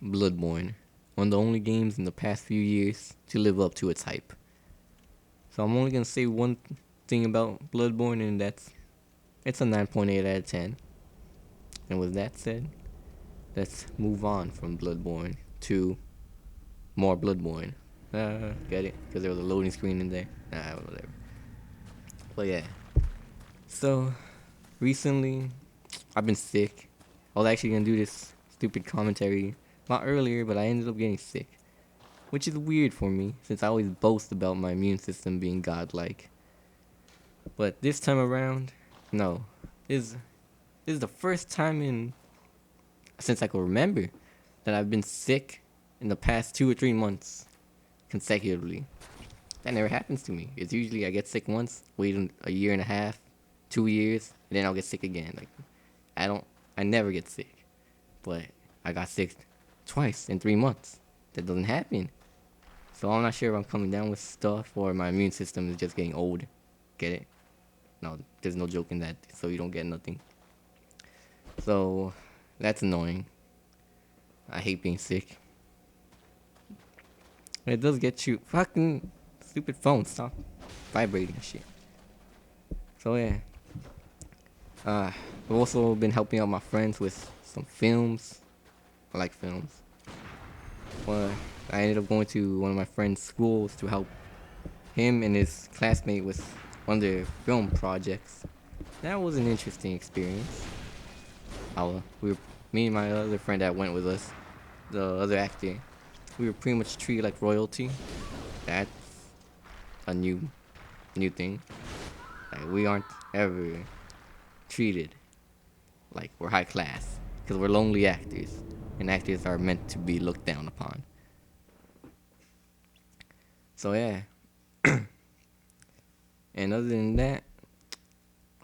Bloodborne, one of the only games in the past few years to live up to its hype. So I'm only gonna say one thing about Bloodborne, and that's it's a 9.8 out of 10. And with that said, let's move on from Bloodborne to more Bloodborne. Get it? Because there was a loading screen in there. Whatever. But yeah. So recently, I've been sick. I was actually gonna do this stupid commentary a lot earlier, but I ended up getting sick, which is weird for me since I always boast about my immune system being godlike. But this time around, no. This is the first time in since I can remember that I've been sick in the past 2 or 3 months consecutively. That never happens to me. It's usually I get sick once, wait a year and a half, 2 years, and then I'll get sick again. Like I never get sick, but I got sick twice in 3 months. That doesn't happen. So I'm not sure if I'm coming down with stuff or my immune system is just getting old. Get it? No, there's no joke in that. So you don't get nothing. So that's annoying. I hate being sick. It does get you fucking stupid phone. Stop vibrating and shit. So yeah. I've also been helping out my friends with some films. I like films. Well, I ended up going to one of my friend's schools to help him and his classmate with one of their film projects. That was an interesting experience. We were, me and my other friend that went with us, the other actor, we were pretty much treated like royalty. That's a new thing. Like we aren't ever treated like we're high class because we're lonely actors, and actors are meant to be looked down upon. So yeah. And other than that,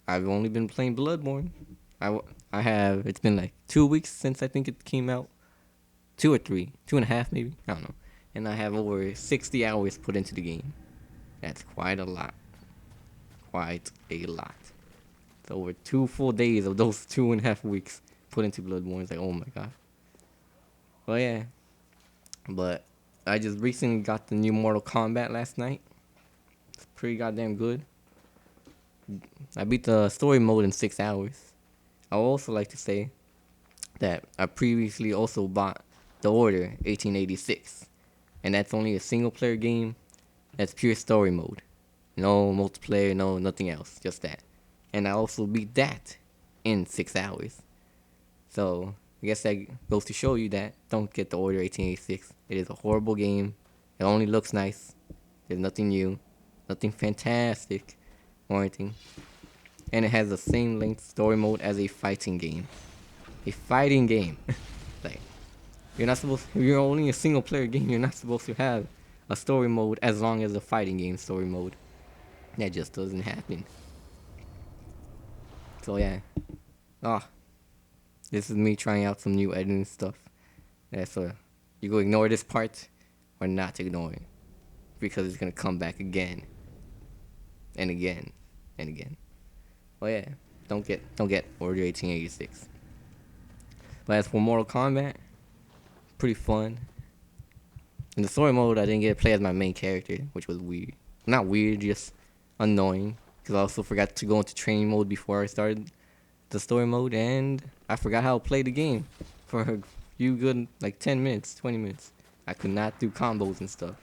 I've only been playing Bloodborne. I have. It's been like 2 weeks since I think it came out. 2 or 3, 2.5 maybe. I don't know. And I have over 60 hours put into the game. That's quite a lot. Quite a lot. So over 2 full days of those 2.5 weeks put into Bloodborne. It's like, oh my god. Well, yeah. But I just recently got the new Mortal Kombat last night. It's pretty goddamn good. I beat the story mode in 6 hours. I would also like to say that I previously also bought The Order 1886. And that's only a single player game. That's pure story mode. No multiplayer, no nothing else. Just that. And I also beat that in 6 hours. So I guess that goes to show you that don't get The Order 1886. It is a horrible game. It only looks nice. There's nothing new. Nothing fantastic or anything. And it has the same length story mode as a fighting game. A fighting game. Like, you're not supposed. If you're only a single player game, you're not supposed to have a story mode as long as a fighting game story mode. That just doesn't happen. So yeah. Ah, this is me trying out some new editing stuff. Yeah, so you go ignore this part or not ignore it because it's gonna come back again and again and again. Oh yeah, don't get Order 1886. But as for Mortal Kombat, pretty fun. In the story mode, I didn't get to play as my main character, which was weird. Not weird, just annoying. Because I also forgot to go into training mode before I started the story mode, and I forgot how to play the game for a few good, like 10 minutes, 20 minutes. I could not do combos and stuff.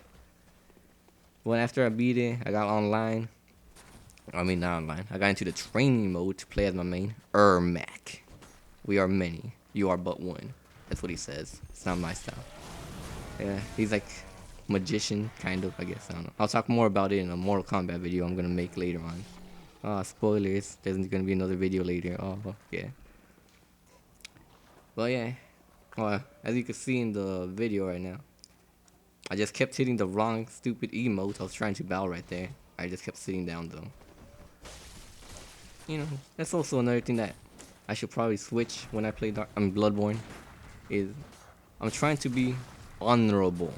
But after I beat it, I got online. I mean, not online. I got into the training mode to play as my main, Ermac. We are many. You are but one. That's what he says. It's not my style. Yeah, he's like magician, kind of, I guess. I don't know. I'll talk more about it in a Mortal Kombat video I'm gonna make later on. Spoilers. There's gonna be another video later. Oh, yeah. Well, yeah. As you can see in the video right now, I just kept hitting the wrong stupid emote. I was trying to battle right there. I just kept sitting down though. You know, that's also another thing that I should probably switch when I play Bloodborne. Is I'm trying to be honorable,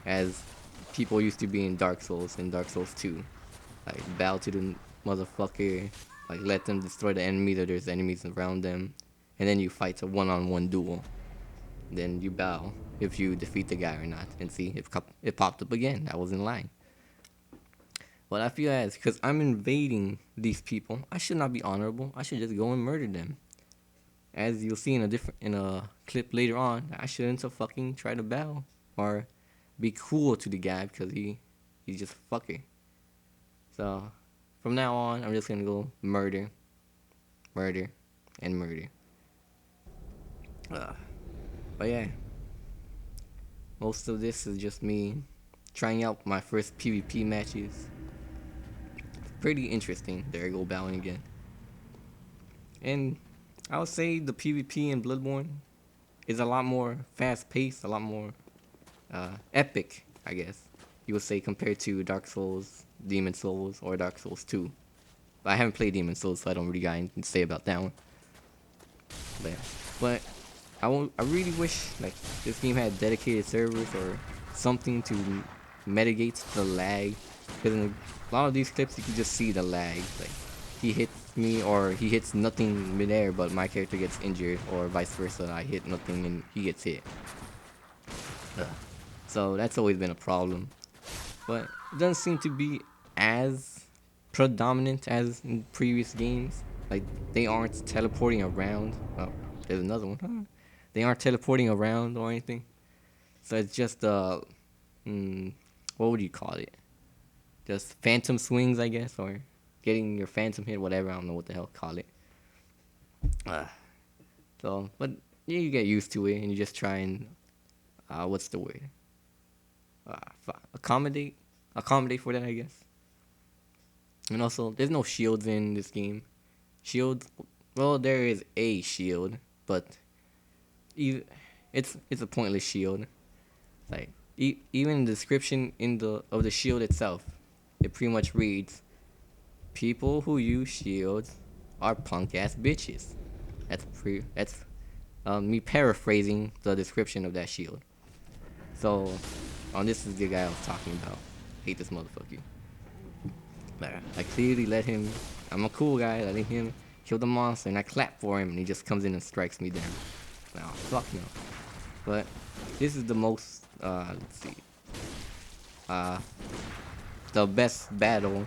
as people used to be in Dark Souls and Dark Souls 2. Like bow to the motherfucker, like let them destroy the enemies or there's enemies around them, and then you fight a one-on-one duel. Then you bow if you defeat the guy or not, and see if it popped up again. I was in line. But I feel as because I'm invading these people, I should not be honorable. I should just go and murder them. As you'll see in a clip later on, I shouldn't have fucking tried to bow or be cool to the guy because he's just a fucker. So from now on, I'm just gonna go murder, murder, and murder. But yeah, most of this is just me trying out my first PvP matches. It's pretty interesting. There I go bowing again. And I would say the PvP in Bloodborne is a lot more fast paced, a lot more epic, I guess you would say, compared to Dark Souls, Demon Souls, or Dark Souls 2. But I haven't played Demon Souls, so I don't really got anything to say about that one. But I really wish like this game had dedicated servers or something to mitigate the lag. Because in a lot of these clips, you can just see the lag. Like he hits me or he hits nothing midair, but my character gets injured, or vice versa. I hit nothing and he gets hit. So that's always been a problem. But it doesn't seem to be as predominant as in previous games. Like they aren't teleporting around. Oh, there's another one. They aren't teleporting around or anything. So it's just what would you call it? Just phantom swings, I guess, or getting your phantom hit, whatever. I don't know what the hell to call it. So, but yeah, you get used to it and you just try and what's the word? Accommodate for that, I guess. And also, there's no shields in this game. Shields, well, there is a shield, but it's a pointless shield. Like even the description of the shield itself, it pretty much reads, "People who use shields are punk ass bitches." That's me paraphrasing the description of that shield. So, this is the guy I was talking about. Hate this motherfucker. But I clearly let him. I'm a cool guy, letting him kill the monster, and I clap for him, and he just comes in and strikes me down. Now, fuck no. But this is the most. Let's see. The best battle,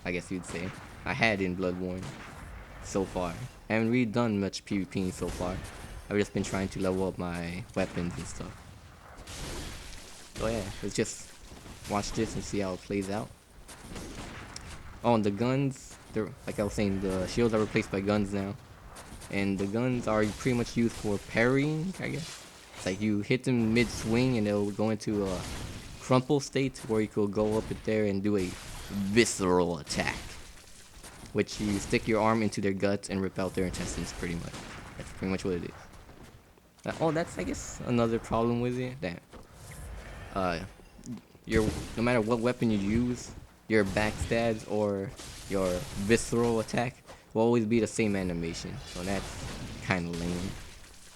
I guess you'd say, I had in Bloodborne so far. I haven't really done much PvP so far. I've just been trying to level up my weapons and stuff. So yeah, let's just watch this and see how it plays out. Oh, and the guns, they're, like I was saying, the shields are replaced by guns now. And the guns are pretty much used for parrying, I guess. It's like you hit them mid-swing and they'll go into a crumple state where you could go up there and do a visceral attack. Which you stick your arm into their guts and rip out their intestines, pretty much. That's pretty much what it is. Oh, that's, I guess, another problem with it. That no matter what weapon you use, your backstabs or your visceral attack will always be the same animation. So that's kind of lame.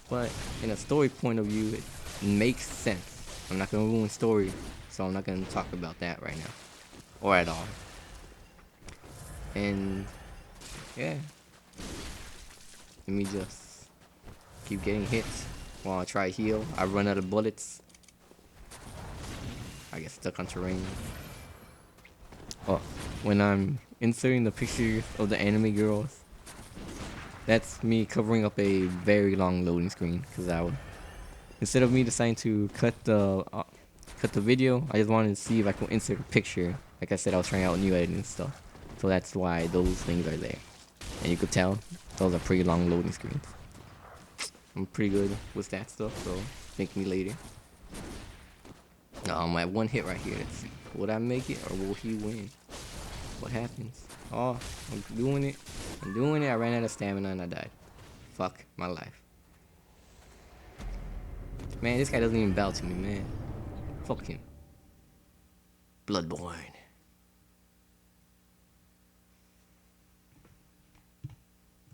But in a story point of view, it makes sense. I'm not going to ruin story, so I'm not going to talk about that right now. Or at all. And yeah, let me just keep getting hit while I try to heal. I run out of bullets. I get stuck on terrain. Oh, when I'm inserting the pictures of the anime girls, that's me covering up a very long loading screen. Because instead of me deciding to cut the video, I just wanted to see if I could insert a picture. Like I said, I was trying out new editing stuff. So that's why those things are there. And you could tell, those are pretty long loading screens. I'm pretty good with that stuff, so thank me later. I'm at one hit right here. Let's see. Would I make it or will he win? What happens? Oh, I'm doing it. I ran out of stamina and I died. Fuck my life. Man, this guy doesn't even bow to me, man. Fuck him. Bloodborne.